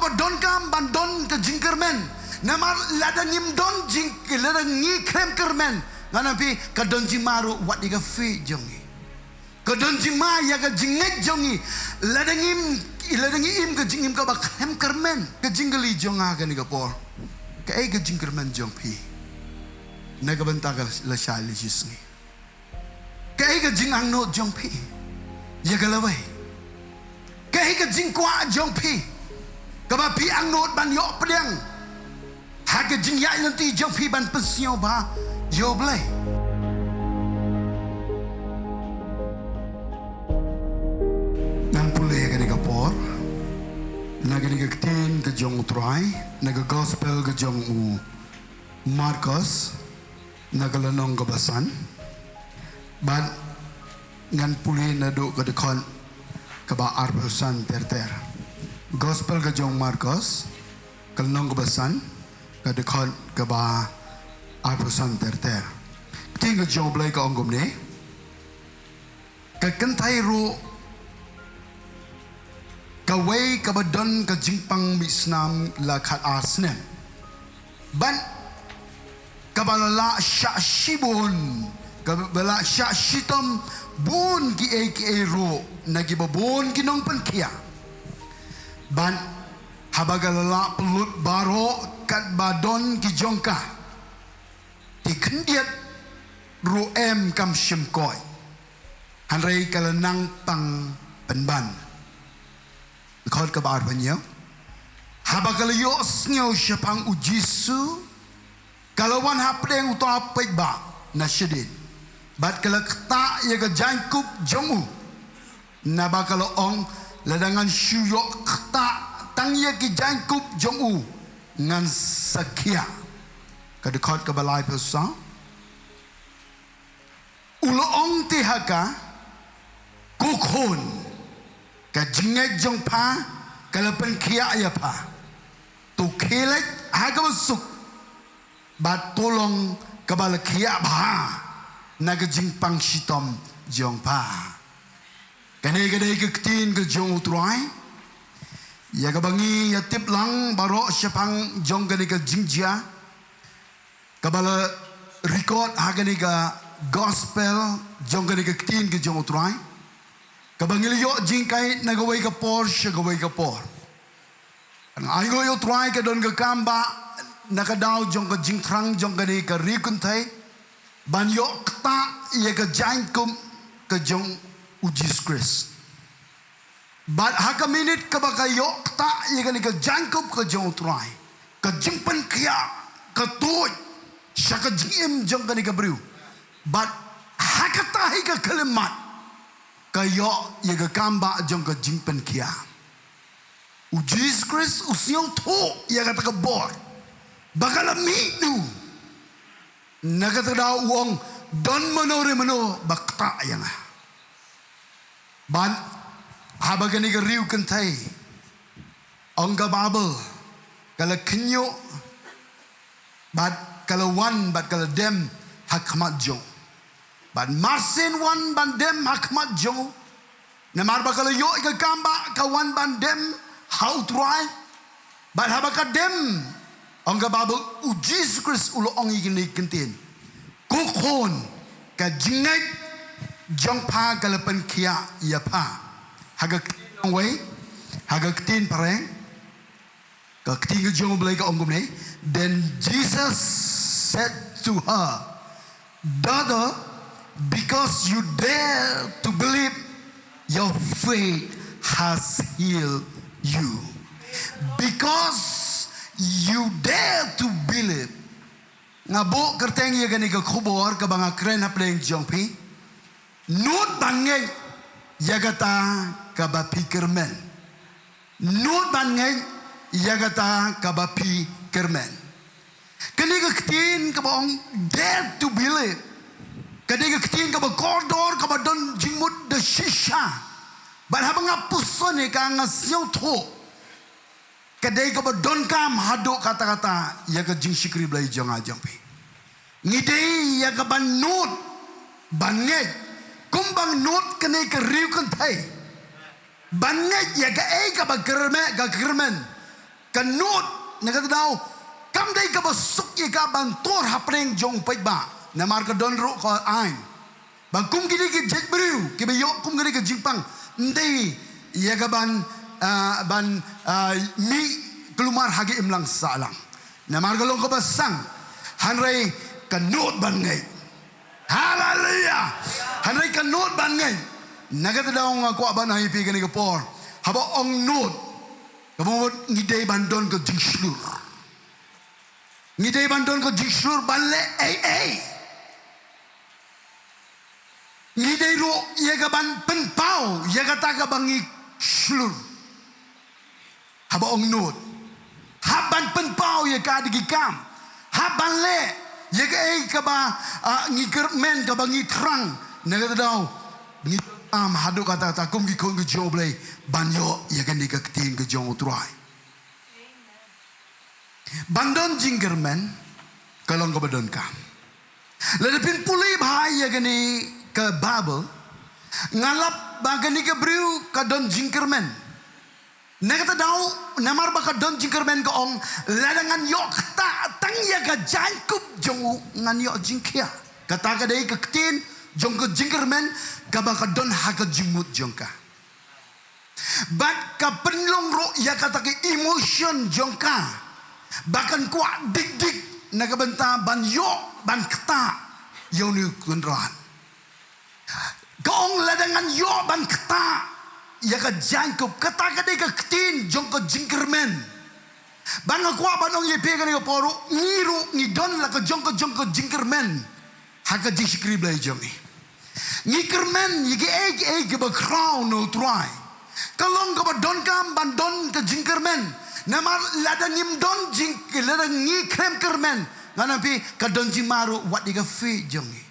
ba donkam ban don ke jingkyrmen. Namar lada ngim don jing lada ngi krem kyrmen. Nganapi ka don jimaru wat diga fi jongi. Ka don jima ya ka jinget jongi. Lada ngim ke jingim ka ba krem kyrmen. Ke jingeli jonga ka ni ka por. Ka ai ke jingkyrmen jong pi. Nagabanta ka la shali jisni. Ka ai ke jingang no jong pi. Ya ka lawai. Ka ai ke jingkwa jong pi. Ka ba pi ang not ban yo pedang. Haga jingai nanti jong pi ban pensio ba yo blai. Nang pulih ka ni kapor. Naga ni kaktin ke jong utrai. Naga gospel ke jong u Marcos. Naga lanong kebasan. Ban ngan pulih nado ke dekon keba arbusan ter. Gospel ke jong Marcos. Kelanong kebasan. Kadekon keba arbusan ter. Tinggal jong blai ka onggom ni. Kakentai ru kawai kabadon ka jingpang misnam la khat asnem. Ban kabalala syak shibun. Kabala syak shitom bun ki ru nagi babun kinong penkia. Ban habagalala pelut baro kat badon ki jongka ti kendiat ruem kam shimkoi hanrei kalanang pang penban khot ka bar banyo habagalayo snyo syapang ujisu kalawan hapdeng uto apek ba na shedin bat kalakta ya ga jankup jongu na bakalo ong ladangan syuyok kta tangya ki jankup jongu ngan sakia kadekot ke balai pesa uloong tihaka kukhun ka jinget jong pa kalapan kia ya pa tu kelek haga masuk bat tolong kabala kia ba naga jingpang shitom jong pa kane ke ketin ke jong utrai. Ya kabangi ya tip lang baro syapang jong gani ka jingjia kabala record hagani ka gospel jong gani ka ketin ke jong utrai kabangi liyo jingkai nagawai ka por syagawai ka por ang ayo yo utrai ka don ka kamba nakadaw jong ka jingtrang jong gani ka rikuntai banyo kta ya ka jangkum ka jong ujis Christ. Bat haka minit ka bakayo ta ikan ka jangkup ka jong try ka jingpan kya ka toy sya ka jingim jong ka ni ka briu bat haka tahi ka kalimat kayo ikan kamba jong ka jingpan kya ujis Chris usyong to iya ka takabor bakala minu nagatada uong don mano bakta yang ban habagani ka riu kentai ongga babel kala kenyo bat kala wan bat kala dem hakmat jo bat marsin wan ban dem hakmat jo namar bakala yo ka kamba ka wan ban dem how try bat habaka dem ongga babel ujis Chris ulo ongi gini kentin kukhon ka jingai jong pa kala pen kia ya pa haga ketin way haga ketin pareng ka ketin jong blai ka ongom ni. Then Jesus said to her, daughter, because you dare to believe, your faith has healed you. Because you dare to believe. Ngabo kerteng ya gani ka khubor ka banga kren hapdeng jong pi nut bangeng yagata kabapi kyrmen. Nut bangeng yagata kabapi kyrmen. Kani ketin kabong dare to believe. Kani ketin kabong koridor kabadon jingmut de shisha. Ban habang ngapuson ni ka ngasyong to. Kadai kabadon kam hadok kata-kata yaga Jingshakri blai janga jampi. Ngidei yaga ban nut banget kumbang nut kani keriu kentai. Banget yaga ka kyrmen kanut naga tau kam dai ka basuk ye ka ban tor hapdeng jong pai ba na mar ka don ro ko ain bang kum gini ke jet bru ke be yo kum gini ke jingpang ndai ye ka ban mi kelumar hage imlang salang na mar ka long ko basang hanrei kanut ban ngai haleluya hanrei kanut ban ngai naga tau ngako ban hai pi gini ke por haba ong nut kamu ngidei bandon ke jingslur ngidei bandon ke jingslur balle ngidei ro ye ka ban penpau ye kata ka bangi slur haba ong nut haban penpau ye ka digikam haban le ye ka ba kyrmen ka bangi trang naga tau hadu kata kum gi kong jo blai banyo ya kan dik ketin ke jong utrai bandon jingkermen kalong ke badon kam ledepin pulai bahaya gani ke babel ngalap bagani ke briu ka don jingkermen negata dau namar ba ka don jingkermen ko ong ladangan yok ta tang ya ka jankup jong ngan yo jingkia kata ka dei ke ketin jong ke jingkermen kabaka don haka jimut jongka bat ka penlong ro ya kata ke emotion jongka bahkan kuat dik dik naga benta ban yo ban kata yo ni kunran gong ladangan yo ban kata ya ka jangkup kata ka de ka ketin jong ke jingkermen ban kuat banong ye pe ka ni poru ngiru ngidon la ka jong ke jingkermen haka Jingshakri blai jongi kyrmen yige ba crown no try kalong ka ba donkam bandon ka jingkermen namar lada ngim don jing lada ngi krem kyrmen nganapi ka don jimaru wat diga fi jongi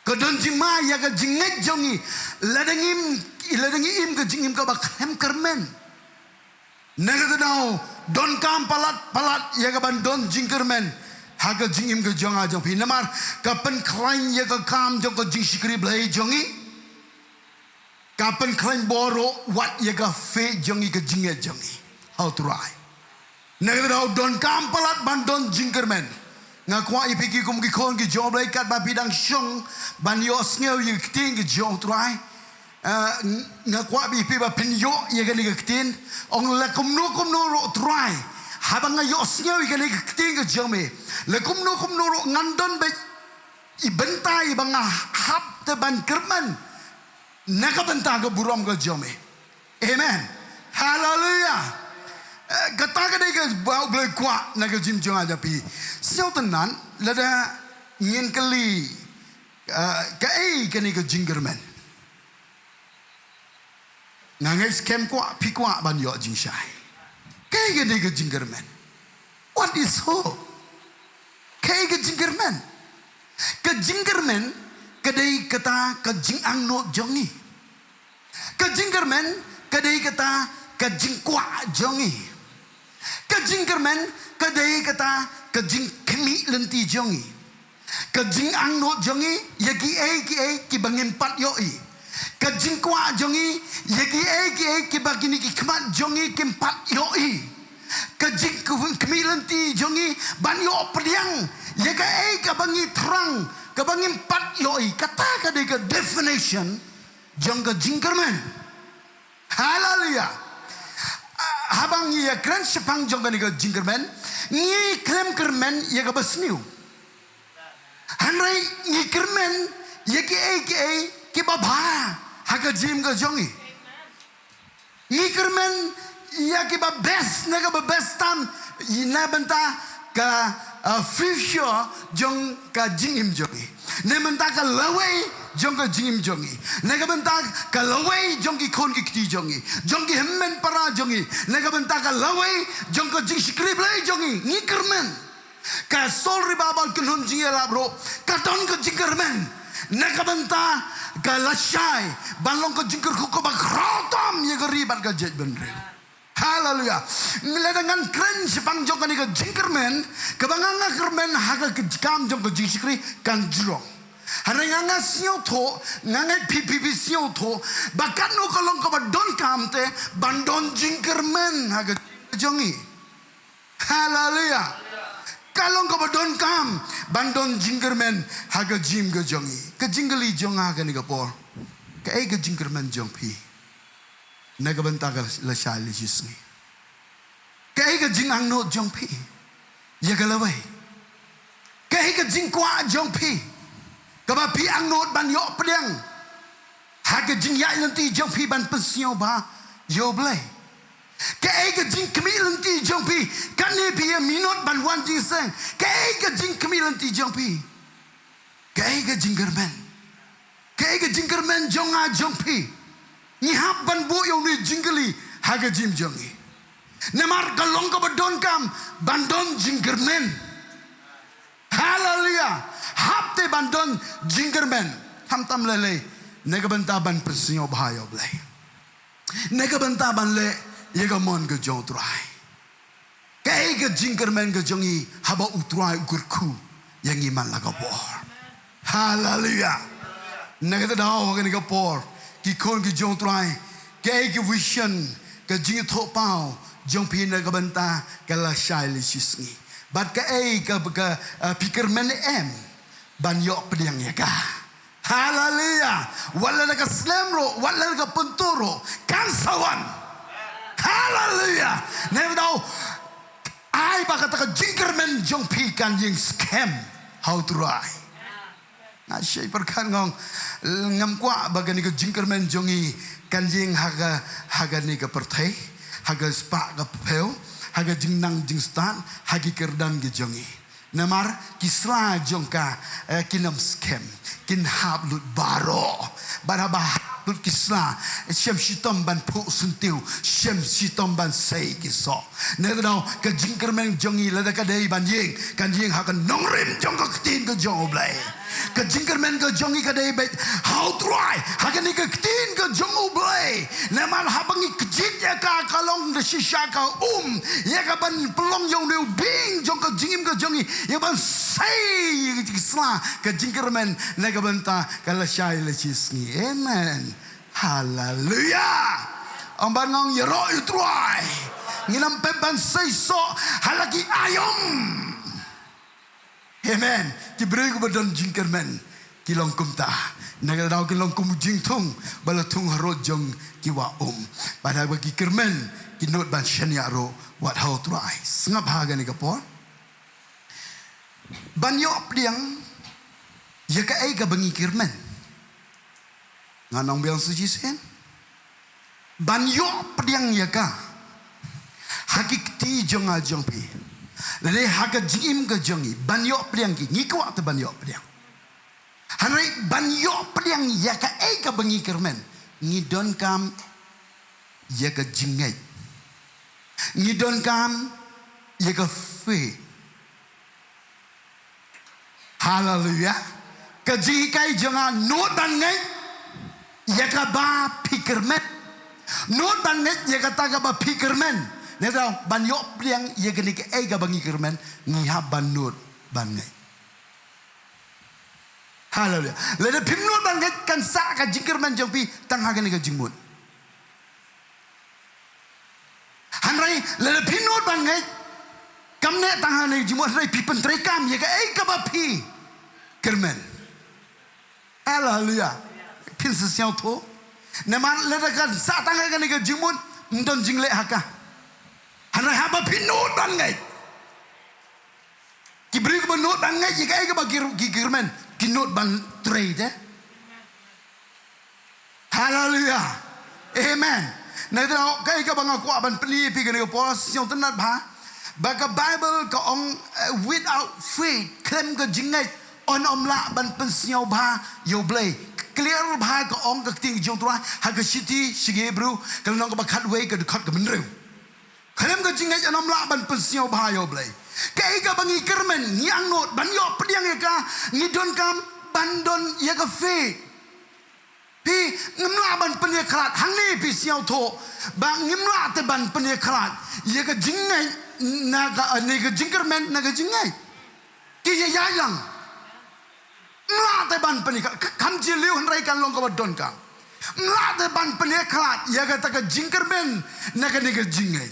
ka don jima ya ka jingai jongi lada ngim ka jingim ka ba krem kyrmen naga tau donkam palat ya ka bandon jingkermen haga jingim ke jong ajong pi namar kapen krain ye ka kam jong ko Jingshakri blai jongi kapen krain boro wat ye ka fe jongi ke jinge jongi how to rai negro don kam palat bandon jingkermen ngakwa ipiki kum ki kon ki jong blai kat ba bidang shong ban yo sneu ye kting ke jong trai ngakwa bi pi ba pin yo ye ka ni ke tin ong la kum no ro trai habang ngayo sneu ye ka ni ke ting ke jong me lekum no ro ngandon be ibentai banga hap te ban kyrmen naga benta ke buram ke jome amen haleluya kata ke de ke bau blai kwa naga jim jong aja pi sel tenan lada ngin kali ke ni ke jingkermen nangai skem kwa pi kwa ban yo jingshai ke ni ke jingkermen what is hope ke jingkermen ke jingkermen kedai kata ke jingang no jongi ke jingkermen kedai kata ke jingkwa jongi ke jingkermen kedai kata ke jingkemi lenti jongi ke jingang no jongi yaki ki bangin pat yoi ke jingkwa jongi yaki ki bagini ki kemat jongi kimpat yoi kajing kemilenti jongi banyo pediang ya ka bangi terang ka bangi empat yoi kata ka de definition jong ka jingkermen haleluya habang ya kran sepang jong ka jingkermen ni krem kyrmen ya ka basniu hanrai ni kyrmen ya ki baba haka jim ka jongi ni kyrmen ya ki ba best naga ba best tam ina benta ka future jong ka jingim jongi ne benta ka lawai jong ka jingim jongi naga benta ka lawai jong ki kon ki kti jongi jong ki hemmen para jongi naga benta ka lawai jong ka Jingshakri blai jongi ni kyrmen ka sol ri babal kunun jingela bro ka don ka jingkermen naga benta ka lashai balong ka JINGKYRKHU ko ba krotam ye ka ribat ka jet benre haleluya ngeladangan keren sepang jong kan ke jingkermen kebanganga kyrmen haga ke kam jong ke Jingshakri kan jrong haranga sio tho ngangai pipi sio tho bakan no kalong ka don kam te bandon jingkermen haga jongi Haleluya. Kalau kau donkam bandon jingkermen haga jim ke jongi. Ke jingeli jonga ke ni kapor. Ke ai ke jingkermen jongpi. Naga benta ke la shali jisni. Ke ai ke jingang no jongpi. Ya ke lawai. Ke ai ke jingkwa jongpi. Ke ba pi ang no ban yo pedang. Haga jingiai nanti jongpi ban pensio ba yo blai. Cái cái jing kami lenti jong pi kan ni pi minot ban wan jing sang cái jing kami lenti jong pi cái jing kermen jong a jong pi ni hap ban bu yo ni jingli ha cái jim jong ni namar kalong ko badon kam bandon jing kermen haleluya hap te bandon jing kermen ham tam lele nega banta ban persio bhayo blai nega banta ban le Yega mon ke jong trai. Kaya ke jingkermen ke jongi haba utrai ukurku yang iman laga por. Haleluya. Naga tadao ke naga por. Ki kon ke jong trai. Kaya ke vision ke jingi thok pau jong pi naga benta ke la shai li sisngi. Bat kaya ke pikermen em ban yok pediang yaga. Haleluya. Wala naga slemro, wala naga pentoro, kan sawan. Haleluya. Never know. I bakataka jinkermen jong pi kan jing scam how to ride. Na shay perkan ngong ngam kwa bagani ke jinkermen jongi kan jing haga ni ke pertai haga spa ke peu haga jing nang jing stan hagi kerdan ke jongi. Namar kisla jongka kinam scam kin hab lut baro barabah lut kisla shem shitom ban pu suntiu shem shitom ban sei kiso nedau ke jingkermen jongi lada ka dei ban ying kan ying hakan nongrim jong ka tin ke jong oblai ke jingkermen ke jongi ka dei bet how try hakan ni ke tin ke jong oblai neman habangi kejit ya ka kalong de shisha ka ya ka ban pelong jong de bing jong ka jingim ke jongi ya ban sei kisla ke jingkermen nega benta kala shai le chisni amen haleluya amban ngong yero utrai nginam peban sei so halaki ayom amen ki bregu badon jingkermen kilong kumta nega daw kilong kum jingtung balatung harot jong kiwa pada bagi kermen kinot ban shaniaro wat how try sngap haga ni kapor banyok diang ya ka ai ka bangi kirmen nganong biang suci sen banyok diang ya ka hakikti jong a jong pi le haga jingim ka jongi banyok diang ki ngikwa te banyok diang hanai banyok diang ya ka ai ka bangi kirmen ngidon kam ya ka jingai ngidon kam ya ka fe haleluya kejikai jangan not dan ngai ya ka ba pikermen not dan ngai ya ka ta ka ba pikermen ne da ban yo pliang ya ka ni ke ai ka bangi kermen ni ha ban not ban ngai haleluya le de pim not ban ngai kan sa ka jingkermen jong pi tang ha ka ni ka jingmut hanrai le de pim not ban ngai kamne tang ha ni jingmut rai pi pen trai kam ya ka ai ka ba pi kermen haleluya pin se siao to neman ledakan sa tang ka ni ka jingmut ndon jingle haka hanai ha ba pin not ban ngai ki bri ko not ban ngai ka ai ka ba ki kermen ki not ban trade haleluya amen na da kai ka bang ko ban pli pi ka ni ko siao tanat ba baka bible ka ong without faith klem ka jingai on omla ban pensiau ba yo blay clear ba ka ong ka ting jong tua ha ka city sige bro ka nong ka ba khat wei ka khat ka menreu klem ka jingai on omla ban pensiau ba yo blay kai ka bangi kermen nyang not ban yo pediang ka ngidon kam bandon ya ka faith pi ngimla ban penie khat hang ni pi siao tho ba ngimla te ban penie khat ya ka jingai naga nega jingkermen naga jingai ki ya yang mla te ban pani kam ji liu rai kan long ka don ka mla te ban pani khat ya ga ta ka jingkermen naga nega jingai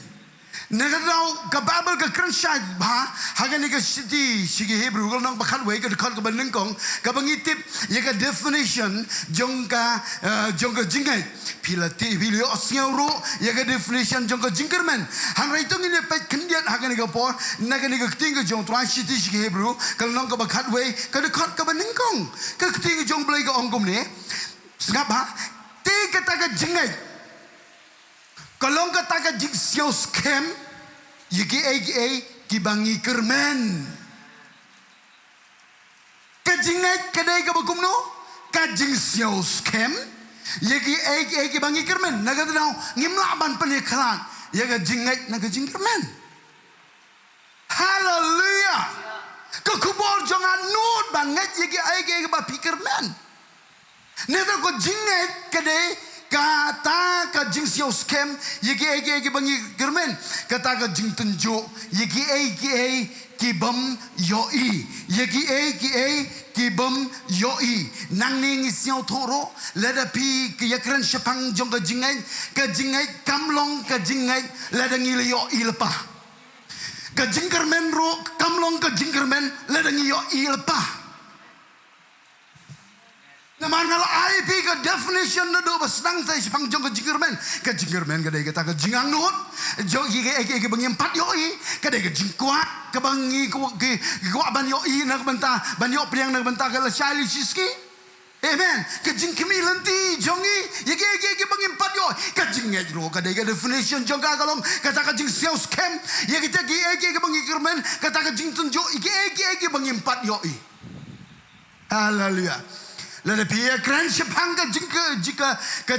Nagadau ka Bible ka Krishna ba hagani ka city sige Hebrew kalau nang bakat way ka dekat ka banengkong ka bangitip ya ka definition jongka jingai pilati pilio osnyauro ya ka definition jongka jingkyrmen han raitong ini pet kendian hagani ka por nagani ka tinggal jong try city sige Hebrew kalau nang ka bakat way ka dekat ka banengkong ka tinggal jong belai ka ongkom ne sngap ba te kata ka jingai kalau kata ka Sohkymphor, yegi kibangi kyrmen. Ka jingai kadai ka bakumno, ka Sohkymphor, yegi kibangi kyrmen. Naga tau ngimlaban peneklan, yaga jingai naga jingkyrmen. Hallelujah. Ka kubor jangan nut banget yegi ba pikirmen. Neta ko jingai kadai kata ka Sohkymphor yegi bangi kyrmen kata ka jingtunjo yegi kibam yoi yegi kibam yoi nang ning siao thoro lada pi yakran shapang jong ka jingai kamlong ka jingai lada ngil yoi lepa ka jingkyrmen ro kamlong ka jingkyrmen lada ngil yoi lepa. Naman kalau IP ke definition na do basnang sa isipang jong ka jingkyrmen kadai kata ka jingang nut jong ke bangi empat yoi kadai ka jingkwa ka bangi ko ban yoi nak benta ban yo priang nak benta ka shali siski amen ka jingkimi lenti jongi ke bangi empat yoi ka jingai ro kadai ka definition jong ka kalong kata ka Sohkymphor ke bangi kyrmen kata ka jingtunjo ke bangi empat yoi. Haleluya. Lepi keren sepang ka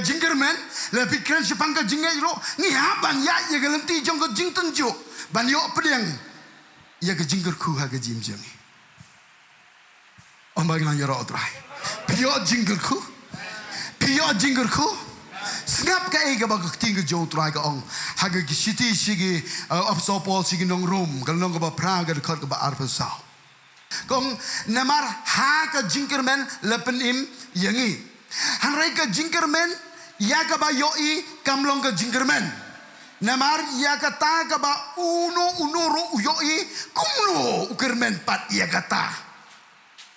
jingkyrmen, lepi keren sepang ka jingai ro ni haban ya galenti jong ka jingtunjo ban yo pedeng ya ka JINGKYRKHU ha ka jimjang. Omba ngan yoro otrai. Pio JINGKYRKHU sngap ka ega ba ka ting jo trai ka ong ha ka city sige Sohkymphor sige nong room ka nong ba Praga ka ba arpasao. Kong namar ha ka jingkyrmen lepenim yangi. Hanrai ka jingkyrmen ya ka ba yoi kamlong ka jingkyrmen. Namar ya kata ka ba uno ro yoi kumno kyrmen pat ya kata.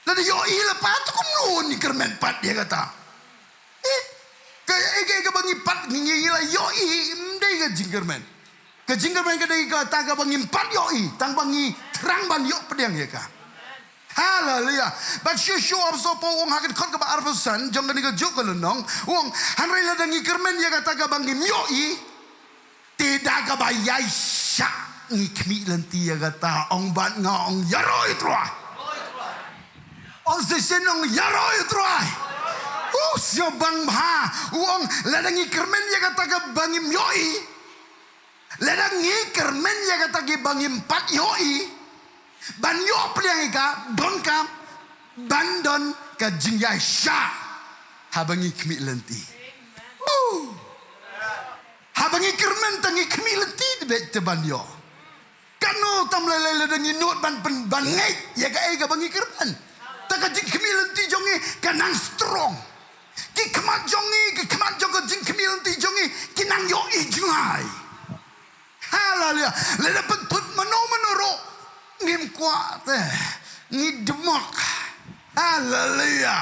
Lada yoi lepat kumno ni kyrmen pat ya kata. Ka bangi pat ngila yoi mdai ka jingkyrmen. Ka jingkyrmen ka dai ka ta ka bangi pat yoi tang bangi terang ban yo pedang ya ka. Hallelujah. But you show up so po wong hakin kon ka ba arpasan jong ka jok nong wong hanrai la dangi kyrmen ya kata ka bangi myoi tidak ka ba yaisha ngi kmi lenti ya kata ong bat nga ong yaroi troi ong sesen ong yaroi troi sio bang ba wong la dangi kyrmen ya kata ka bangi myoi la dangi kyrmen ya kata ki bangi empat yoi ban yo pliang ka donkam bandon ka jingai sha habangi kmi lenti habangi kyrmen tangi kmi lenti de ban yo kanu tam lele dangi not ban ngeit ya ka bangi kyrmen ta ka jing kmi lenti jongi kanang strong ki kmat jongi ka jing kmi lenti jongi kinang yo i jingai. Hallelujah. Lele pentut menoro ngim kuat ngi demak. Haleluya.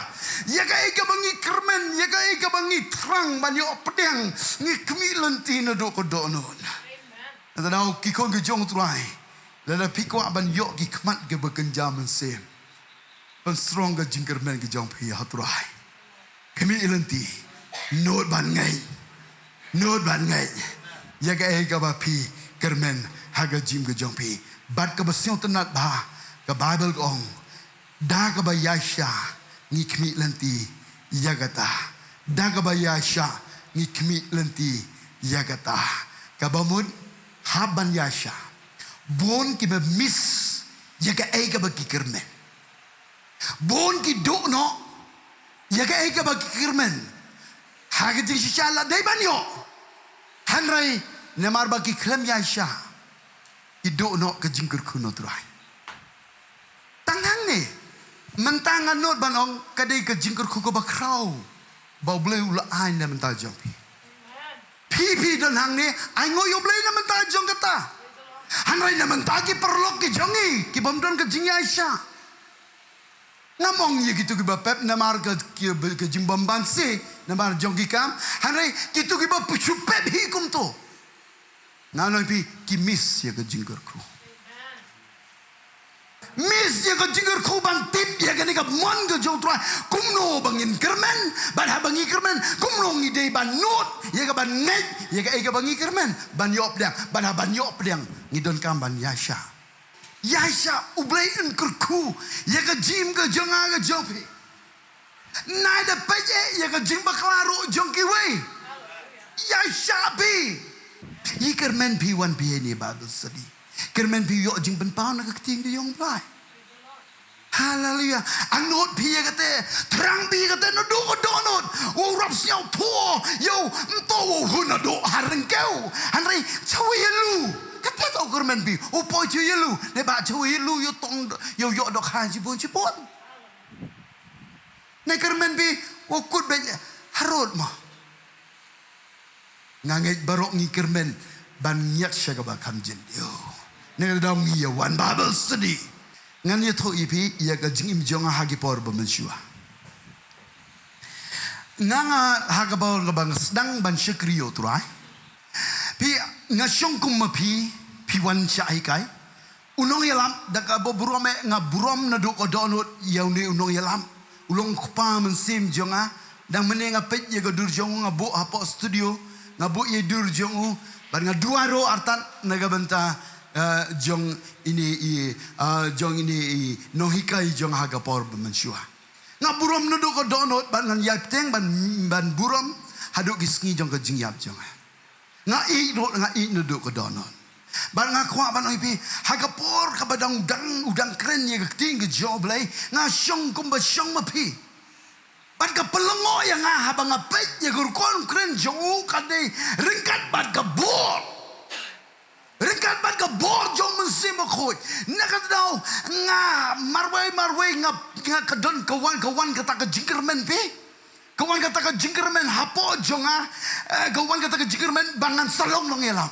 Ya ka bangi kyrmen ya ka bangi terang ban yo pedang ngi kmi lenti na do ko do non. Amen. Tadau ki kon ge jong trai. La pikwa ban yo ki kmat ge bekenja mynsiem. Ban strong ge jingkyrmen ge jong pi ha trai. Kmi lenti not ban ngai. Ya ka ba pi kyrmen ha ge jim ge jong pi. Bat ka basyong tenat ba ka Bible ong da ka ba yasha ni kmi lenti yagata da ka ba yasha ni kmi lenti yagata ka bamud haban yasha bon ki ba miss yaga ka ba kyrmen bon ki do no yaga ka ba kyrmen ha ga jingshakri dai banyo hanrai nemar ba ki klem yasha Ido no ke JINGKYRKHU no trai. Tangang ni mentangan not banong kadai ke JINGKYRKHU ko bakrau. Bau bleu la ai na mentajong pi. Pi dan hang ni ai ngoyo bleu na mentajong kata. Hanrai naman tagi perlok ki jongi ki bamdon ke jingiasyah. Ngamong ye gitu ki bapep namar ke jimbam banse namar jongi kam. Hanrai gitu ki bap chupep hikum to. Nanoi pi ki miss ye ke JINGKYRKHU. Miss ye ke JINGKYRKHU ban tip ye ke nika mon ke jong trai kumno bangin kyrmen ban habangi kyrmen kumno ngidei ban nut ye ke ban ngeit ye ke bangi kyrmen ban yop dang ban haban yop dang ngidon kam ban yasha ublei JINGKYRKHU ye ke jim ke jonga ke jopi nai da peje ye ke jim baklaru jong kiwei yasha bi ye kyrmen pi wan pi ni Bible study. Kyrmen pi yo jing pen pau na keting di yong plai. Haleluya. Anot pi kate terang pi kate no do donot. Wo rap siao tuo yo mto wo huna do harengkeu. Hanrei chawi lu. Kate tau kyrmen pi. O poi chu lu. Ne ba chawi lu yo tong yo dok ha jibon. Ne kyrmen pi wo kut be harot mo. Ngangit barok ngi kyrmen ban nyak syagaba kamjin yo. Nega daw ngiya one Bible study. Ngan ye tho ipi ya ka jingim jonga hagi por bamensua. Nanga hagabol ka bang sedang ban syakriyo turai. Pi ngasyong kumapi pi wan syai kai. Unong yalam daka bo burom nga burom na do ko donot yaw ni unong yalam. Ulong kupa mynsiem jonga dang menenga pet ye ka dur jonga bo hapo studio ngabu ye dur jongu ban nga duaro artan nagabanta jong ini nohikai jong haga por bemensua. Nga burom nudu ko donot ban ngan yapteng ban burom haduk gisngi jong ke jingyap jong. Nga i nudu ko donot. Ban nga kwa ban ipi haga por ka badang udang keren ye ting ke joblay nga syong kumba syong mapi. Ban ka pelengo yang nga habang apet ye gurkon keren jong kadai ringkat ban ka bor. Ringkat ban ka bor jong mynsiem khoi nakat daw nga marway nga kadon kawan kata ka JINGKYRMEN pi kawan kata ka JINGKYRMEN hapo jonga kawan kata ka JINGKYRMEN bangan salong nong yalam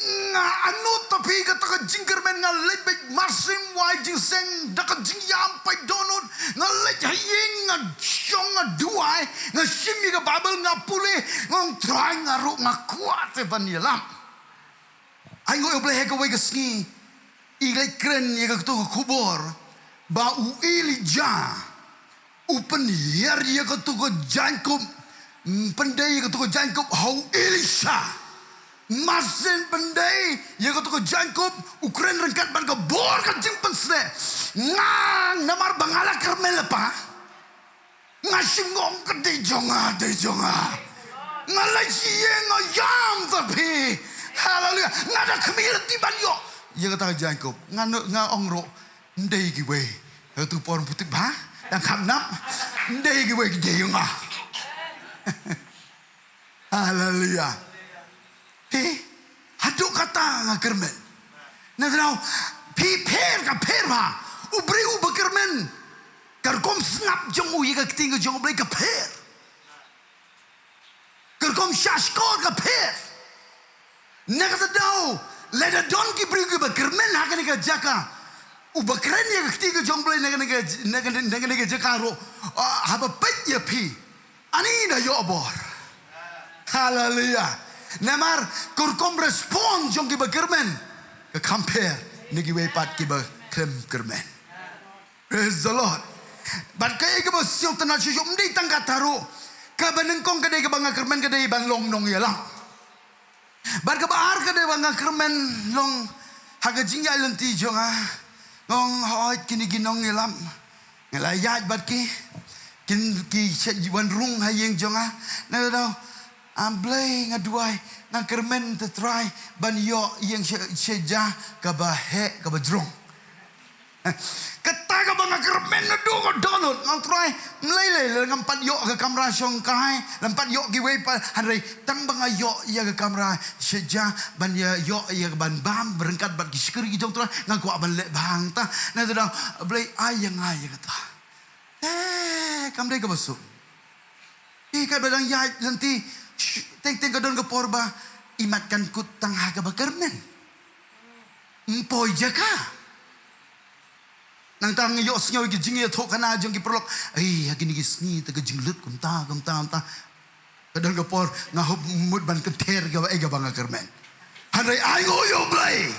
nga anu tapi kata ka JINGKYRMEN nga lebek mynsiem wai jingseng daka jingyam pai donut nga lej haying nga syong nga duwai nga shimi ka babel nga pule ngong try nga ro nga kuat ban yalam. Ay ngoy obleh ka way kasngi ilay kren ye ka tu kubor ba u ilija upen yer ye ka tu ko jankup pendai ye ka tu ko jankup hau ilisha masen pendai ye ka tu ko jankup ukren rengkat ban ka bor ka jimpen sne ngang namar bangala kermel pa ngasingong ka de jonga ngalai siye ngayam tapi haleluya ngada kemil tiban yo ye kata jankup nga ongro ndei ki we tu por putik ba dang khamnap ndei ki we ki yo nga haleluya haduk kata nga kermen na daw per ba ubri kermen karkom snap jong ye ka ting jong ubri ka per karkom shashkor ka per Nakata daw, Lada donki brigu ba kyrmen hakani ka Jaka. Ubakren ya ketiga jongblay naga Jaka ro haba pet ya pi. Ani na yo abor. Haleluya. Namar kurkom respon jongki ba kyrmen ka compare nigi we pat ki ba kyrmen. Praise the Lord. Bat kay ka ba siyong tanal siyong hindi tangka taro. Ka ba nengkong kadai ka ba nga kyrmen kadai ban long nong ya lang. Bar ka bahar ka de bang kyrmen long haga jingai lenti jonga ngong hoit kini ginong ngelam ngelayat bat ki wan rung hayeng jonga na daw amblay nga duwai nga kyrmen te try ban yo yang seja ka bahe ka bajrong kata ka bang kyrmen na do ko donut ngong try mlay ngampat yo ka kamera syong kai lampat yo kiwei pa hanrei tang bang yo ya ka kamera seja ban yo ya ban bam berengkat bat kiskeri jong try ngaku ban le bang ta na daw blay ayang kata kamdai ka basu ka badang ya lenti teng ka don ka porba imatkan kut tang haga ba kyrmen Empoi Jaka. Nang tang yo snyo ki jingi thok kana jong ki prolok. Ai hagi ni sni te jing lut kum ta. Kadang gapor ngahub mud ban keter ga ega banga kermen. Hanrai ai go yo blai.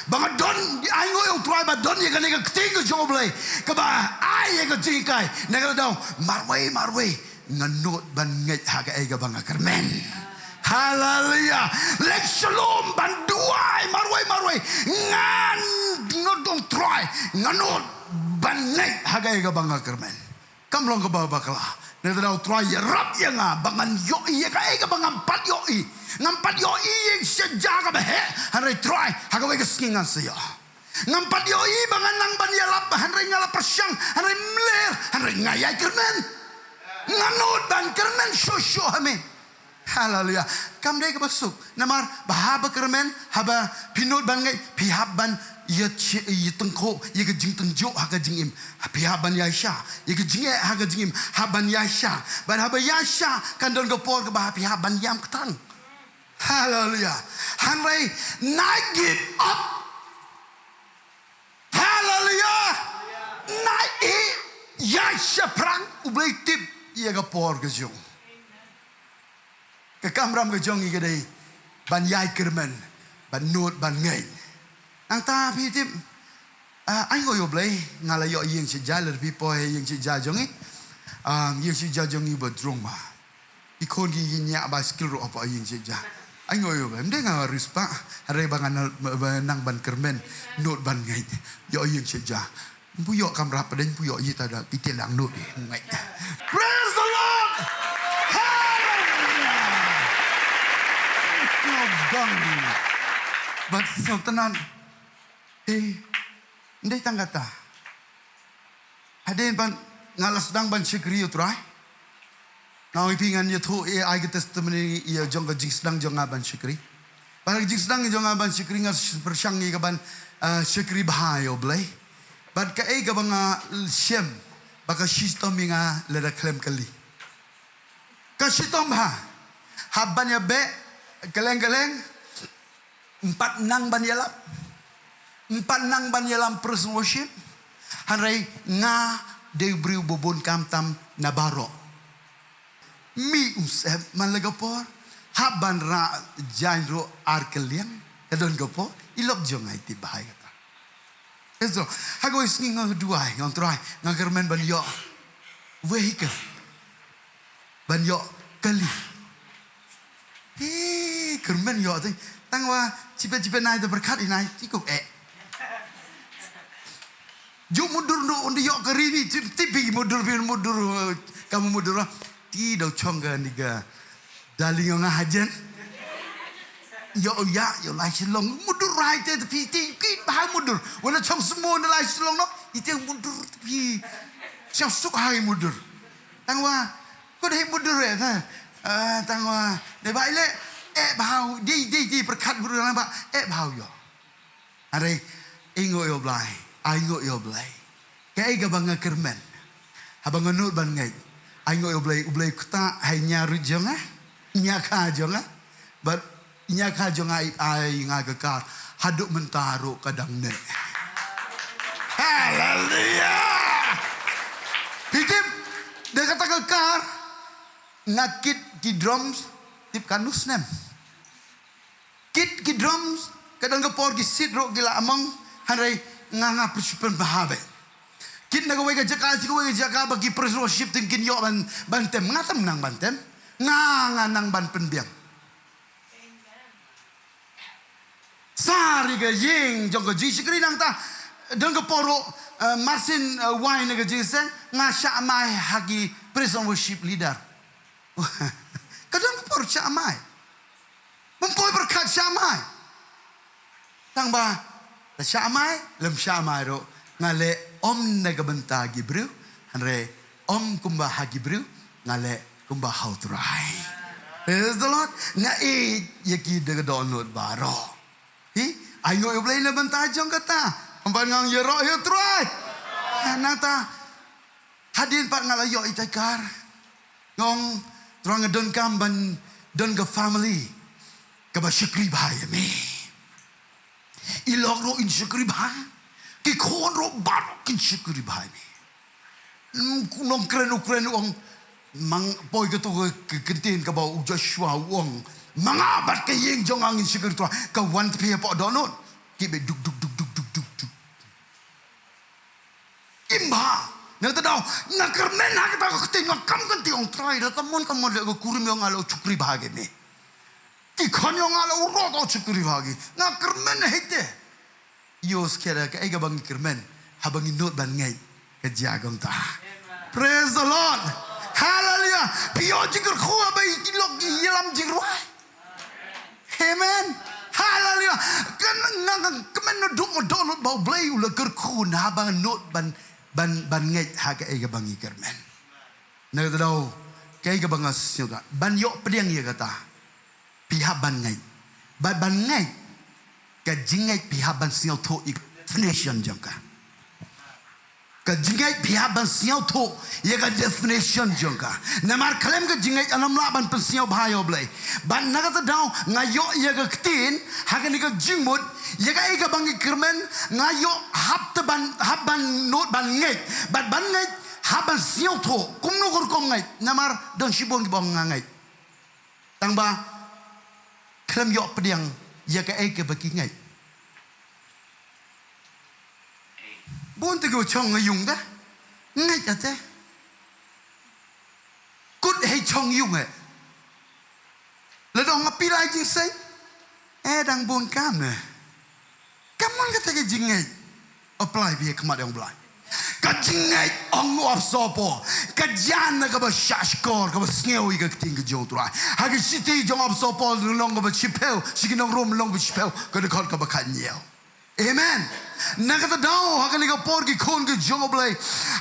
Banga don ai go yo try ba don ye ga ne ga ting jo blai. Ka ba ai ye ga jingkai. Ne ga daw marway nganot ban ngeit haga ega banga kermen. Haleluya. Lek shalom banduai marway ngan ngodong try nganot bangai hagai ga banga kermen. Kam long ka baba kala. Ne daw try rap ya nga bangan yo i ka ga bangam pat yo i. Ngampat yo i sejaga ba he. Hanrai try hagai ga skingan seyo. Ngampat yo i bangan nang ban ya lap hanrai ngala persyang hanrai mler hanrai ngayai kermen. Nganot ban kermen shosho hame. Haleluya. Kam dai ka basuk. Namar bahaba kermen haba pinot bangai pihaban ia tengko ia ke jing tengjo haga jingim pihaban yasha ia ke jingai haga jingim haban yasha ban haba yasha kan don gopor ke bah pihaban yam ketang. Haleluya. Hanrai naik up. Haleluya. Naik yasha perang ublai tip ia gopor ke jong. Ke kamram ke jong i kedai ban yai kermen ban not ban ngai. Ang ta pi tip ai go yo blai ngala yo yeng si jaler pi po he yeng si ja jong i yeng si ja jong i ba drong ma. Ikon gi nya ba skill ro apa yeng si ja. Ai go yo ba mde nga rispa hare bangan nang ban kermen not ban ngai. Yo yeng si ja. Pu yo kamra padeng pu yo yi ta da pi lang not ngai. Praise the Lord. But so tenan ndai tanggata haden ban ngalas dang ban Jingshakri utrai now ipingan ye thu ai ke testimony ye jong ga jingsdang jong ban Jingshakri ban jingsdang jong ban Jingshakri ngas persyang ye ban Jingshakri bahayo blai ban ka ai ga banga siem baka sistem nga leda klem kali ka sistem haban ya be geleng-geleng 4 nang ban yalap 4 nang ban yalam praise worship hanrai nga de briu bobon kamtam nabaro mi usep man lagapor haban ra janro arkelian kadon gopo ilok jongai ti bahai kata eso hago isni nga duai ngong trai nga kermen ban yo vehicle ban yo kali kermen yo ting tangwa cipe-cipe naik berkat inai tikuk Ju mundur no undi yok keribi tipi mundur kamu mundur ti dau chonga niga daling nga hajen yo yo lai silong mundur rai te pi ti kit bah mundur wala chong semua na lai silong no itu mundur pi siap suk hai mundur tangwa ko dei mundur tangwa de bai le bahau di berkat mundur ba bahau yo are ingo yo blai ai ngoi yo blai kai ga banga kermen habang nut ban ngai ai ngoi yo blai kta hai nyaru jonga nyaka jonga but nyaka jonga ai ngaga ka haduk mentaro kadang ne haleluya pitip de kata kekar ngakit ki drums tip kanus nem kit ki drums kadang gepor ki sidro gila among hanrai nganga persiapan bahabe. Kit nagawa ka Jaka bagi praise worship tingkin yo bantem ngatam nang bantem nganga nang ban penbiang. Sari ga ying jong ga Jingshakri nang ta dong ga poro marsin wine ga jingseng ngasya mai hagi praise worship leader. Kadang ga poro sya mai. Mempoi berkat sya mai. Tang ba Syamai lem syamai ro ngale om nagabenta gibru hanre om kumba hagibru ngale kumba hautrai. Praise the Lord. Na yaki de download baro. Ayo yo blai na benta jong kata. Amban ngang yero yo trai. Nata hadin pat ngalayo itakar. Ngong trong donkam ban donga family. Kaba Jingshakri bahaya me. ilok ro Jingshakri bhai ki khon ro bat Jingshakri bhai ni nong kren ong mang poi ke to ke kentin ka bau Joshua wong mangabat ke yeng jong angin Jingshakri tu ka wan phe po donot ki be duk imba na ta dau na kermen ha ta ko tin kam kan ti ong trai da tamon le ko kurim yong alo chukri bhage ni ki khon yong alo ro ko chukri bhage na kermen hete yos kera ka ega bang kermen ha bang not ban ngai ka jagam ta praise the Lord hallelujah pio JINGKYRKHU ba ilok yelam jingruai amen hallelujah kan nang kemen no duk mo donut bau blai ula KYRKHU na bang not ban ngeit ha ka ega bang kermen na ta dau ka ega bang asyoga ban yo pediang ye kata pihak ban ngeit ban ngeit ka jingai pihak ban siau tho definition jangka ka jingai pihak ban siau tho ye ka definition jangka namar klaim ka jingai anam la ban pensiau bhayo blai ban na ta dau ngayo ye ka tin ha ka ni ka jingmut ye ka ega bang kermen ngayo hab ban not ban ngeit ban ngeit hab ban siau tho kum no kor kom ngeit namar don shibon ki bang ngeit tang ba klaim yo pediang ye ka ega baki ngeit bon te go chong yung da ngay ta te good hay chong yung le dong api lai jing sai dang bon kam ne kamon ka te jingai apply bi kama dong blai ka jingai ong of sopo ka jan ka ba shashkor ka ba sneu ka ting ka jong tra ha ka city jong of sopo long ka ba chipel siginong rom long ba chipel ka de ka ba kan yeo amen nakata dau hakali ka por ki khon ki joblai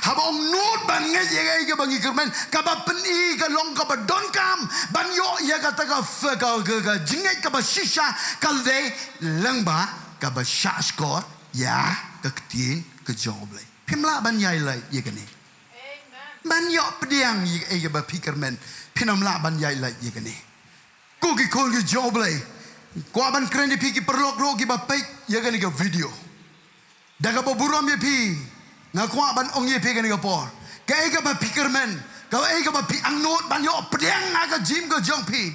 haba ong not ban nge ye ga bangi kermen ka ba peni ka long ka ba donkam ban yo ye ka ta ka jingai ka ba shisha kal de langba ka ba shashkor ya ka tin ka joblai pimla ban yai lai ye ka ni ban yo pediang ye ga ba pikermen pinamla ban yai lai ye ka ni ku ki khon ki joblai ko ban kren di piki perlok ro ki ba pai ye ka ni ka video daga bo buram ye pi na kwa ban ong ye pi ka ni ka por ka e ka ba pikermen ka e ka ba pi ang not ban yo pediang na ka jim ka jong pi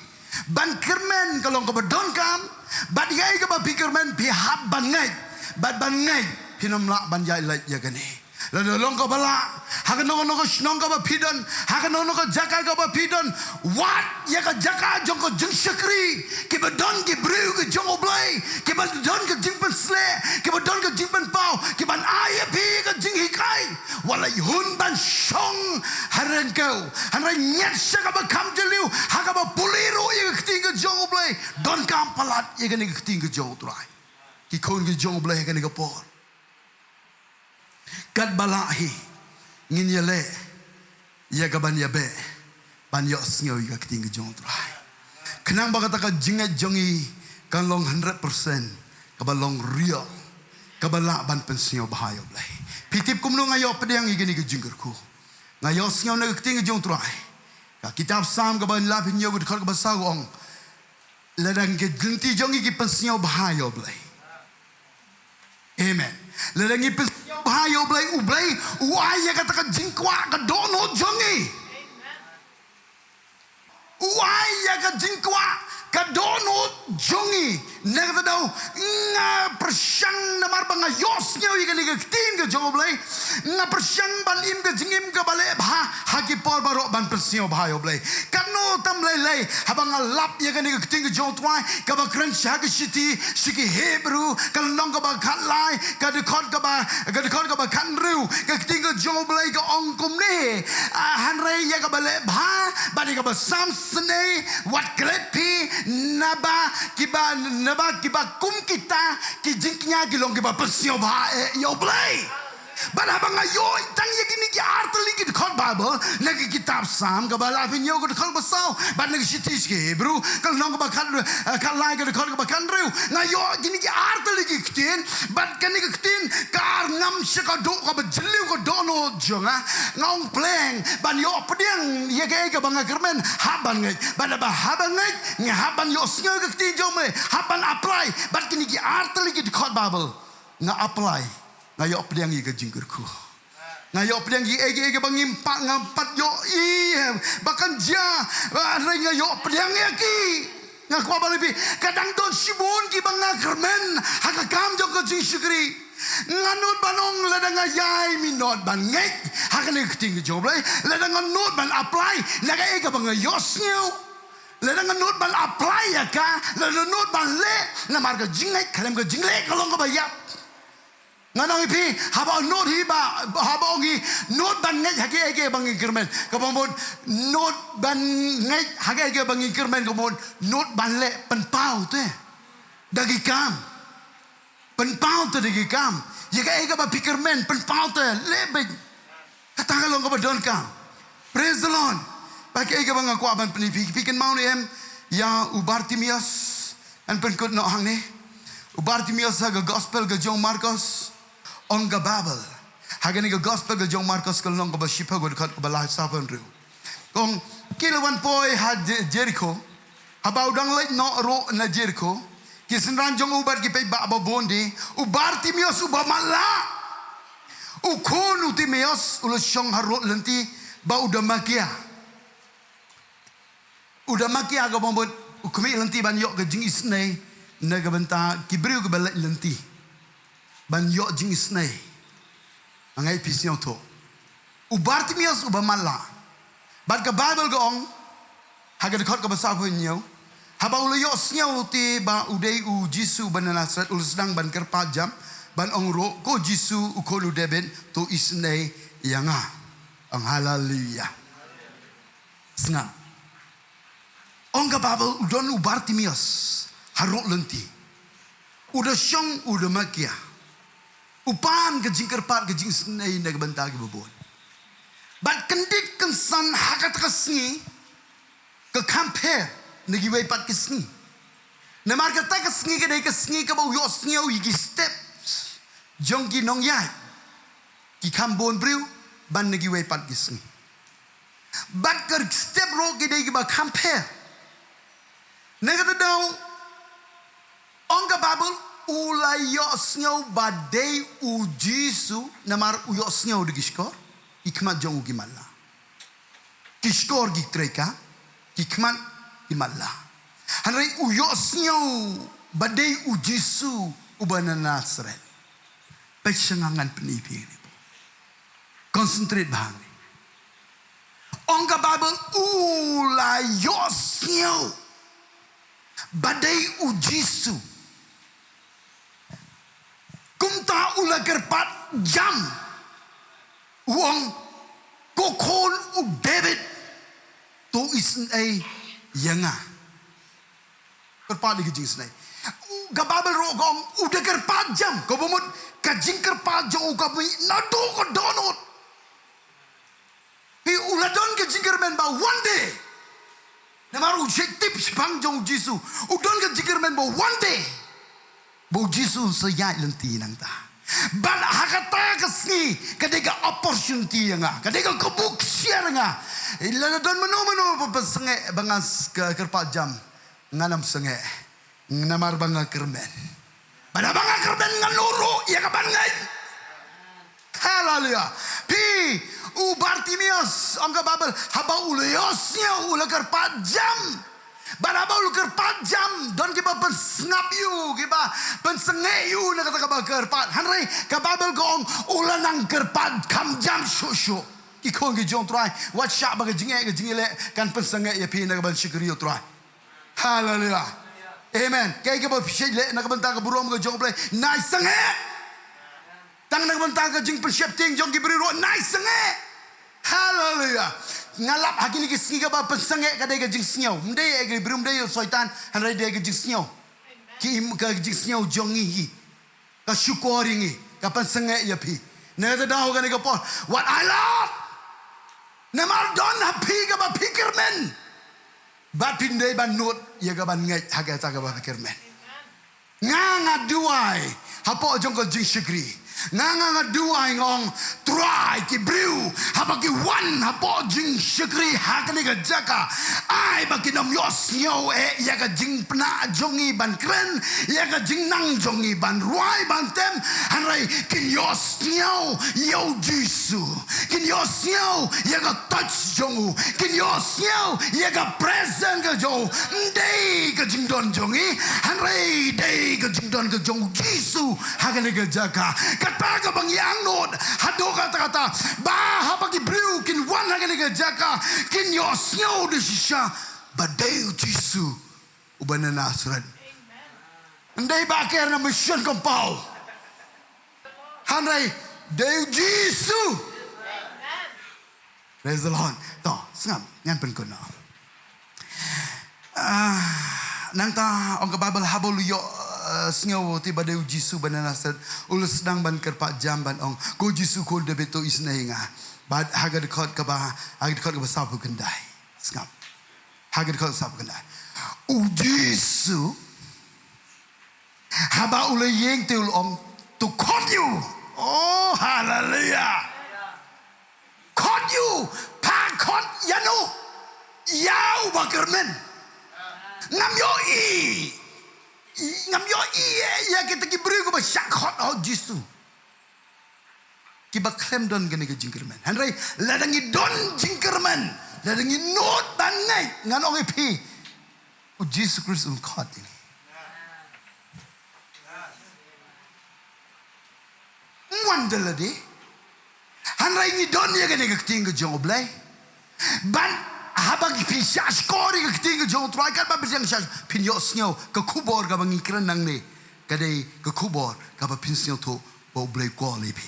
ban kermen ka long ka ba donkam ban ye ka ba pikermen pi hab ban ngai ban ngai pinam la ban yai lai ye ka ni la long ka bala ha ka no ka ba pidon ha ka no ka jaka ka ba pidon what ye ka jaka jong ko Jingshakri ke ba don ke breu ke jong oblai ke ba don ke jingpen sle ke ba don ke jingpen pau ke ban ai pi ke jinghikai wala hun ban shong haran kau haran nyat sa ka ba kam jeliu ha ka ba puliro ye ke ting ke jong oblai don kam palat ye ke ni ke ting ke jong trai ki kon ke jong oblai ke ni ke por kat balahi ngin yele ya ka ban yabe ban yo snyo ka ting ke jong trai kenang ba kata ka jingat jongi kan long 100% ka ba long real ka ba la ban pensio bahayo blai pitip kumno ngayo pedang igini ke JINGKYRKHU ngayo snyo na ka ting ke jong trai ka kitab sam ka ba la pinyo ka ka ba sawong ladang ke ginti jongi ki pensio bahayo blai amen ladang ki pensio bahayo blai uai ya kata ka jingkwa ka dono jongi uai ya ka jingkwa ka dono jongi negata dau nga persyang namar banga yosnya wi ka ni ka tin ka joblai nga persyang ban im ka jingim ka bale bha haki por baro ban persio bhayo blai kanu tam lai habang lap ya ka ni ka tin ka jotwai ka ba kran sha ka shiti shiki hebru ka long ka ba khat lai ka de khot ka ba khan ru ka tin ka joblai ka ong kum ne han rai ya ka bale bha ba ni ka ba samsne wat klepi naba kiba kum kita ki jingknya ki long ki ba persio ba yo blai ban habang ayo tang ye ki ni ki artli ki khot ba Bible nagi kitab Sam ka bala pinyo ko khol basau ban nagi sitis ke Hebrew kal nong ba kan lai ka khol ba kan reu ngayo gini ki art lagi ktin ban kan ni ktin kar ngam shaka do ka ba jliu ko dono jonga ngong pleng ban yo pediang ye ke bang kermen haban ngai ban ba haban ngai ngi haban yo snyo ka ktin jome haban apply ban kini ki art lagi di khol Bible nga apply ngayo pediang ye ka JINGKYRKHU ngayo pediang ege bangimpak ngampat yo bahkan dia ring yo pediang ki ngaku apa lebih kadang don Shibun ki bang kyrmen hakam jo ko Jingshakri nganut banong ladang ayai minot ban ngeit hakane keting joblay ladang nganut ban apply naga ege bang yo sneu ladang nganut ban apply ya ka ladang nganut ban le na marga jingai kalem ko jingle kalong ko bayap nganong ipi haba not hiba haba ongi not ban ngai hage ege bangi kyrmen kabon not ban ngai hage ege bangi kyrmen kabon not ban le penpau te dagi kam penpau te dagi kam yega ege ba pikirmen penpau te lebe kata kalong ko don kam praise the Lord bagi ege bang aku aban penipi pikin mau ni ya ubartimius an penkut no hang ni ubartimius ha gospel ga John Marcos on ga Bible hagani ga gospel ga John Marcos ko long ba shipa go khat ba la sapan ru kong kilawan poi had Jericho haba udang leit no ro na Jericho kisenran jong ubar ki pe ba bondi ubartimius ubamala ukon utimius ulo shong harot lenti ba udamakia ga bombot ukumi lenti ban yok ga jingisnei na ga benta kibriu ga balai lenti ban yo jingisnei angai pisyon to ubartimius ubamala bad ka Bible go ong haga de khot ka basa ko nyo haba ulo yo snyo ti ba udei u Jisu ban Nasret ul sedang ban kerpa jam ban ong ro ko Jisu u ko lu deben to isnei yanga ang haleluya sngap ong ka Bible udon ubartimius harok lenti udah syong udah makia upan ke JINGKYRKHU ke jingsnei na banta ke bobon bat kendik kensan hakat kesni ke compare na kiwei pat kesni na marka ta kesni ke dai kesni ke bau yo snio yi step jong ki nong yai ki kambon briu ban na kiwei pat kesni bat ke step ro ke dai ke ba compare na kata dau onga babul ulai yo snyo badai u Jisu namar u yo snyo de gishkor ikmat jong u gimalla gishkor gi treka ikmat gimalla hanrai u yo snyo badai u Jisu u banana Nasret pecengangan penipi ni concentrate bang onga babul ulai yo snyo badai u Jisu kumta ula kerpat jam uang kokon u David to isn ay yanga kerpat lagi jing snai gababel ro gom udah kerpat jam ko bumut ka JINGKYRKHU jo ka bi nado ko donot pi uladon ke JINGKYRMEN ba one day namar u tips bang jong Jisu udon ke JINGKYRMEN ba one day bo Jisu sayai lenti nang ta ban hakata kesni kadega opportunity nga kadega kebuk share nga ila don mano pesenge bangas ke kerpa jam nganam senge namar banga kyrmen pada banga kyrmen nganuru ya kapan ngai haleluya pi ubartimius angka babel haba uliosnya ula kerpa jam Baraba lu kerpat jam don kiba pensngap you kiba pensenge you na kata kaba kerpat hanrei kababel gong ulanang kerpat kam jam shushu ikon ki jong try what sharp baga jingai ke jingile kan pensenge ya pi na kaba shikri yo try haleluya amen kai kiba pishile na kaba ta ka burom ke jong play nice senge tang na kaba ta ka jing percepting jong ki bri ro nice senge haleluya ngalap hakini ke singa ba pensenge kadai ke jing snyo mdei ke brum dei soitan hanrai dei ke jing snyo ki im ke jing snyo jongi hi ka syukuringi ka pensenge ya pi na ta dau kan ke por what I love Namal don happy ka ba kyrmen. Bat pindai ban not ya ka ban ngeit haga ta ka ba kyrmen. Nga duai hapo jong ko Jingshakri. Nga duai ngong try ki brew habaki one hapo Jingshakri hakani ka Jaka ai baki nam yos nyo ya ka jing pna jongi ban kren ya ka jing nang jongi ban ruai ban tem hanrai kin yos nyo yo jisu kin yos nyo ya ka touch jongu kin yos nyo ya ka present ka jo ndei ka jing don jongi hanrai dei ka jing don ka jongu jisu hakani ka Jaka kata bang yang not hado kata ba habaki brew kin one hagani ka Jaka kin yos nyo de shisha badeu jisu ubanana surat ndai baker na mission kompau hanrai deu jisu praise the Lord to sngap ngan pen kono nang ta ong ka Bible habol yo sngaw ti badeu jisu banana set ulus sedang ban kerpak jam ban ong ko jisu ko de beto isnehinga bad hagad khot ka ba hagad khot ka ba sapu kendai sngap hagad khot sapu kendai u jisu haba ule yeng te ul om to khot you oh hallelujah khot you pa khot yanu yau ba kyrmen ngam yo ngam yo ya kita ki beri ko ba syak hot out jisu ki ba klem don gani ka jingkyrmen hanrai ladangi don jingkyrmen ladangi not ban ngai ngan ong pi jisu kristus khot ini wandela di hanrai ni don ya gani ka ting jong oblai ban habang pisya skori ka ting jong try kan ba bisang sya pinyo snyo ka kubor ka bangi kran nang ne kadai ka kubor ka ba pinsyo to bo blay ko lipi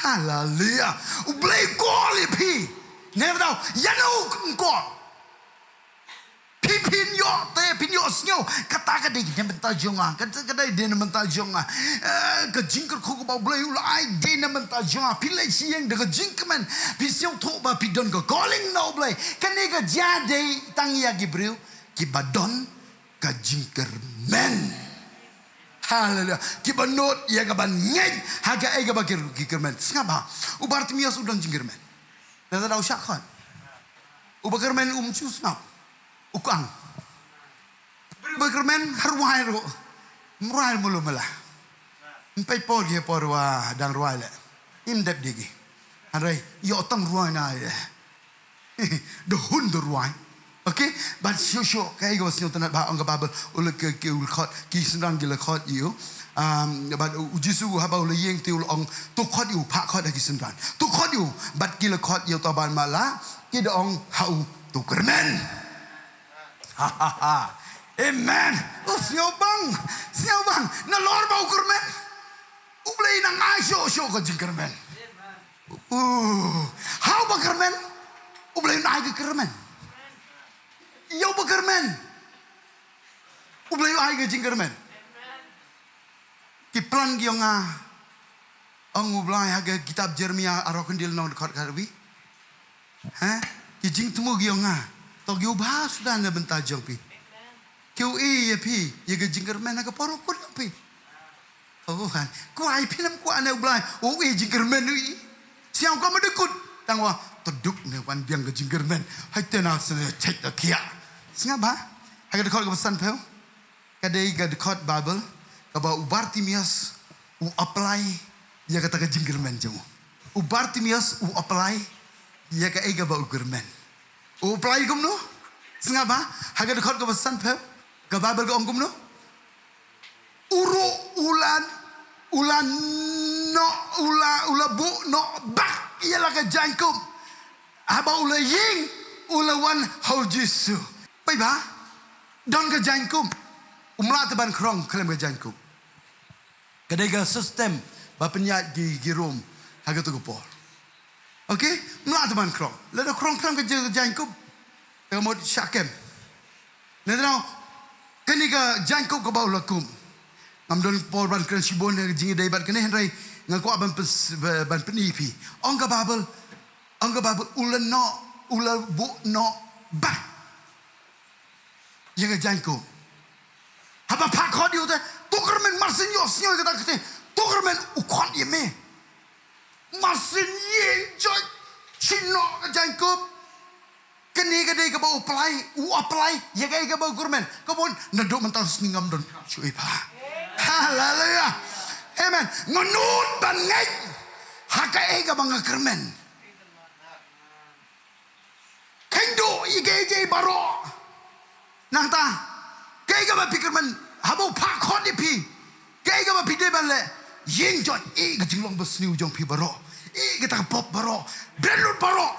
hallelujah blay ko lipi never now yanu ko pinyo snyo kata kadai ne menta jonga kadai de ne menta jonga ka JINGKYRKHU ba blay ulai de ne menta jonga pilai siang de ka jingkmen pisyong to ba pidon ka calling no blay kani ka jade tangia gibril ki badon ka jingkyrmen hallelujah ki banot ya ka ban ngei haga ai ka ba kyrmen ngapa ubarti mias udon jingkyrmen da da usyak khan ubakyrmen chus ngap ukang berkermen harwai ro murai mulu mala empai por ge porwa dan ruai le imdep digi anrai yo tang ruai na ye the hun the ruai okay but sho kai go sno tan ba ong ba ul ke ul khot ki sndang ge le khot you but jisu ha ba ul yeng ti ul ong tu khot you pha khot ki sndang tu khot you but ki le khot you ta ban mala ki de ong hau tu kermen amen. Siapa bang, na lor bau kyrmen. Ublay nang ayo show ka jingkyrmen. How ba kyrmen? Ublay nang ay kyrmen. Yo ba kyrmen? Ublay ay ka jingkyrmen. Ki plan gi nga ang ublay haga kitab Jeremia arokendil nang dekat karbi. Ki jing temu gi nga. To gi ubah sudah na bentajong pi. KYRKHU ya pi, ya ke jingkyrmen nak poro pun pi. Oh kan, ku ai pi nam ku ane ublai, jingkyrmen ni. Siang ku medekut, tangwa teduk ne wan biang ke jingkyrmen. Hai tena se cek dak kia. Singapa? Haga dekot ke pesan peu. Kadai ga dekot Bible, ka ba ubartimias u apply ya kata ke jingkyrmen jemu. Ubartimias u apply ya ka ega ba ukyrmen. U apply kum no? Singapa? Haga dekot ke pesan peu. Ka Bible ka ongkum no? Uru ulan no ula bu no bak ialah ka jangkum. Haba ula ying ula wan hau jisu. Pai ba? Don ka jangkum. Umla teban krong klem ka jangkum. Kadai ka sistem ba penyat gi rom haga tu gopor. Okay? Umla teban krong. Lada krong ka jangkum. Ka mod syakem. Nedau kani ka jangkau ka bau lakum. Amdon porban Khublei Shibun jingai daibat kani henrai ngaku ban penipi ongga babel ulan no ula bu no ba yang jangko haba pakho diu te tukermen marsin yo snyo kata kete tukermen ukon yeme marsin ye joy chino jangko kene kade ka ba apply ya ga ka ba kurmen kabon nadok mentang sningam don chui pa haleluya amen ngunut bangai haka ka bang kermen kendo ige baro nangta kaya ba pikirman habo pakho di pi kaya ba pide balle yeng jot ga jinglong ba sniu jong pi baro ga ta pop baro belut baro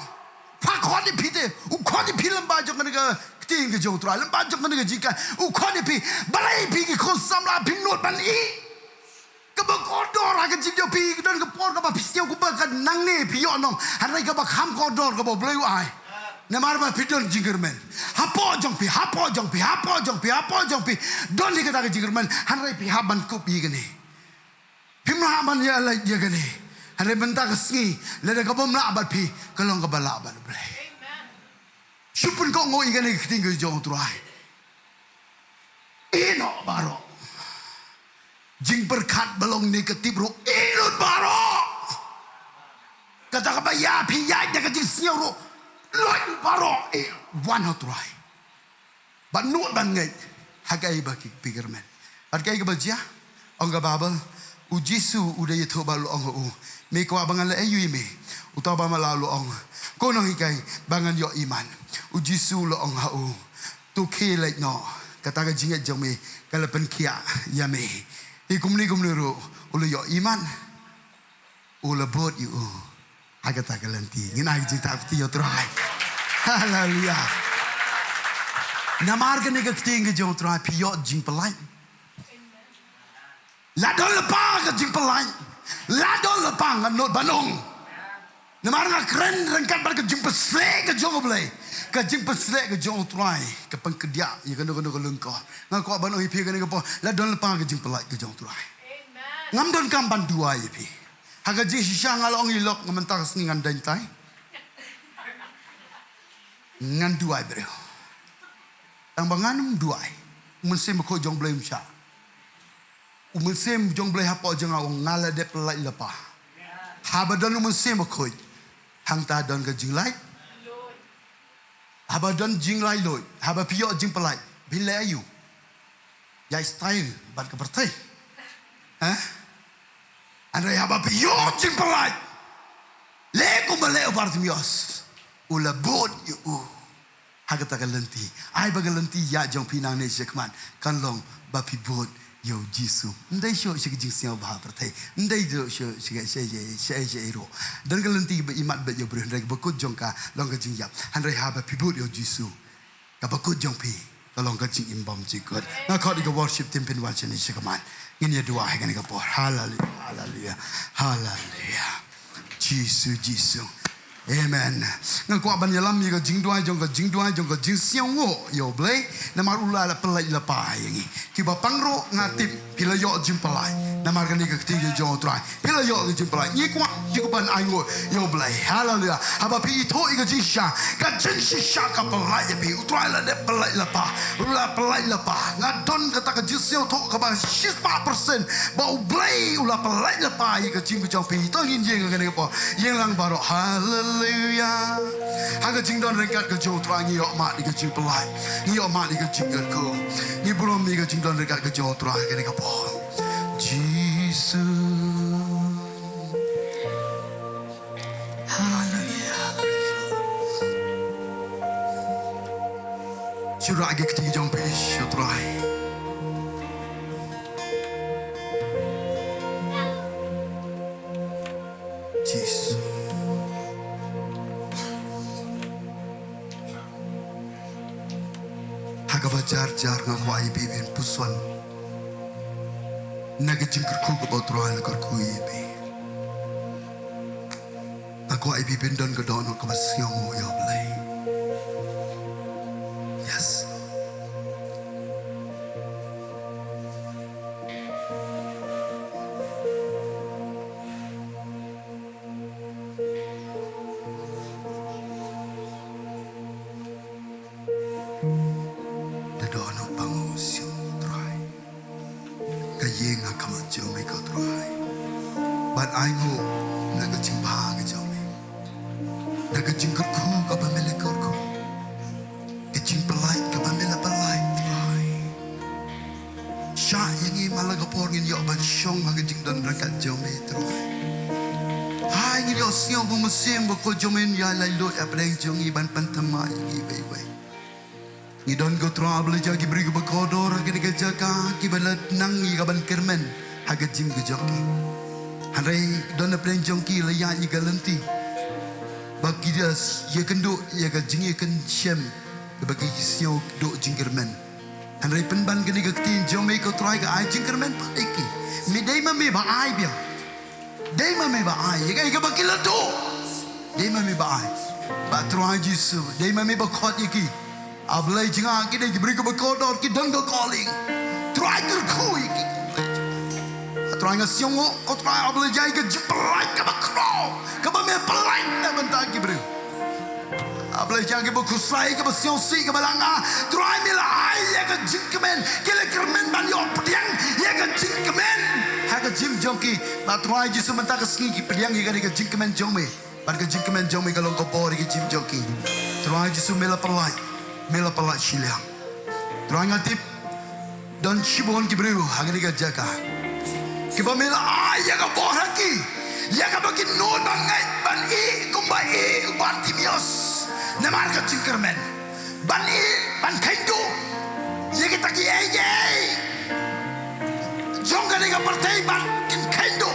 pakho di pide u kho di pi lamba jong ga ting ga jong tra lamba jong ga jika u kho di pi balai pi ki khon samla pi not ban ka ba kodor ga jing jo pi don ga por ga ba pisio ku ba ga nang ne pi yo nong harai ga ba kham kodor ga ba bleu ai namar ba pidon jingirmen hapo jong pi don di kata jingirmen hanrai pi haban ku pi gani pimla haban ya la ya gani hanrai benta kesni lada ka bom la bat pi kalong ka bala bat ble shupun ko ngoi gani kiting jong tuai ino baro jing berkat belong negatif ro ino baro kata ka ba ya pi ya ka jing sio ro Lord baro one hot try but not ban ngeit hagai ba ki pikirmen hagai ka ba jia ongga babel u jisu udah yeto ba lo ong u me ko abangan la ayu me utaba malalu ong ko no hikai bangan yo iman u jisu lo ong ha u tu ke like no kata ka jinget jong me kala pen kia ya me ikumni ro ulo yo iman ulo bot you agak tak lanti, ngina jita peti yo try. Haleluya. Namar kene ke ting ke jong try piyo jing pelai. Lada lepa ke jing pelai. Lada lepa nganot banong. Namar nga keren rengkat bar ke jing pesle ke jong belai. Ke jing pesle ke jong try ke pengkedia ye kena lengko. Nga ko banong ipi kene ke po lada lepa ke jing pelai ke jong try. Ngam don kam ban dua ye pi. Haga Jingshakri ngalong ilok ngementar seni ngan dentai. Ngan duai bro. Ang bangan duai. Mynsiem ko jong blai msha. Mynsiem jong blai hapo jong awong ngala de pelai lepa. Habadan mynsiem ko. Hang ta don ke jinglai. Habadan jinglai loy. Haba piyo jing pelai. Bila ayu. Ya style bat ke pertai. Andai haba piyo jing pelai. Leko maleo partimios. Ula bod yu. Haga taka lenti. Ai baga lenti ya jong pinang ne sekman. Kan long bapi bod yo jisu. Ndai syo sik jing siang bah pertai. Ndai do syo sik se ero. Dan ka lenti ba imat ba yo bro ndai ba kut jong ka long ka jing yap. Andai haba pi bod yo jisu. Ka ba kut jong pi. Ka long ka jing imbam jikot. Na ka di ka worship timpin wan chen sekman. Ini dua hari ni kapor. Haleluya, haleluya, haleluya. Jisu. Amen. Ngaku aban yalam ni ka jingduai jong ka jingsiang wo yo blai. Namar ula la pelai la pa yangi. Kiba pangro ngatip pila yo jimpalai. Namar ka ni ka tiga jong trai. Pila yo jimpalai. Ni kwa jikuban aingo yo blai. Haleluya. Haba pi ito ika jisha. Ka jinshisha ka pelai ya pi. Utrai la de pelai la pa. Ula pelai la pa. Ngadon kata ka jinsiang to ka ba 6% ba blai ula pelai la pa ika jing jong pi. To ngin jeng ka ni ka po. Yang lang baro haleluya. Haga jingdon rekat ke jauh terang ni yok mak di ke jing pelai. Ni yok mak di ke jingkerku. Ni belum ni ke jingdon rekat ke jauh terang ke ni kapo. Jesus. Haleluya. Surah agi ketiga jong pish try. Jesus. Jar ngakwai bibin puson naga jingkerku ke botral kerku ibi ngakwai bibin don ke dono ke basyong yo blai. Yes. Haga jingkerku kaba melekorku. Kejing pelait kaba mele pelait. Syah yang ini malah kapor ngin yo ban syong haga jing dan rakat jome terus. Hai ngin yo siang mynsiem bako jomen ya lailo ya breng jongi ban pantama yi bebe. Ngidon go trouble jagi beri go bakodor haga diga Jaka ki balat nang yi kaban kyrmen haga jing gejoki. Hanrai don breng jongki la ya yi galanti. Bagi dia ia kenduk ia ka jingi kan syem bagi siau duk jingkyrmen. Hanrai penban kini ka tin jome ko try ka ai jingkyrmen patiki. Mi dai ma me ba ai bia. Dai ma me ba ai ia ka bagi la do. Dai ma me ba ai. Ba try jisu dai ma me ba khot iki. Ablai jinga ki dai beri ko ba kodor ki dang go calling. Try ka khu iki. Try nga siang ko try ablai jai ka jiprai ka ba kro. Ka ba me pelai na bentar ki beri. Ablai jai ka ba kusai ka ba siang si ka ba langa. Try me la ai ya ka jingkmen. Kile kyrmen ban yo pediang ya ka jingkmen. Ha ka jim jongki ba try ji sebentar ka singi ki pediang ya ka jingkmen jongme. Ban ka jingkmen jongme ka long ko por ki jim jongki. Try ji su mela pelai. Mela pelai siliang. Try ngatip dan Shibun ki beri ha ka Jaka. Kiba mela ai ya ka por haki. Ya ka bagi no bangai ban i kumbai ubar timios. Namar ka jingkyrmen. Ban i ban kendo. Ya kita ki ai. Jong ka ni ka partai ban kin kendo.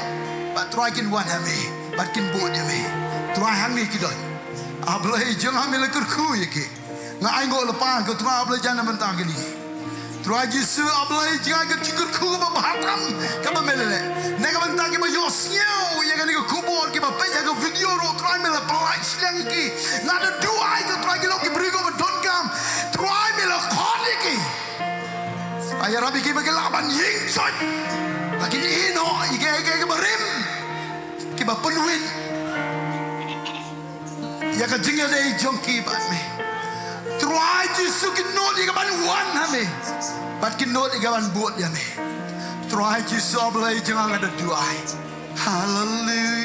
Ban try kin wan hame. Ban kin bo dia me. Try hang ni kidon. Ablai jong hame le kurku yake. Nga ai ngo lepa ko try ablai jana mentang ni. Try jisu ablai jang ka jingkyrku ba bahatram ka ba melele. Ne ka mentang ki ba yosnyau ya ka ni ko kubor ki ba pe ya ka video ro try mele pelai silang ki. Lada Jowai ka try ki lo ki beri ko ba donkam. Try mele khon ki. Ayah rabi ki ba ki laban yingshot. Lakin ino ike ba rim. Ki ba penuhin. Ya ka jinga dei jongki ba me. Try jisu ki no di ka ban wan ha me. Bat ki no di ka ban buat ya me. Try jisu ablai jangan ada Jowai. Hallelujah.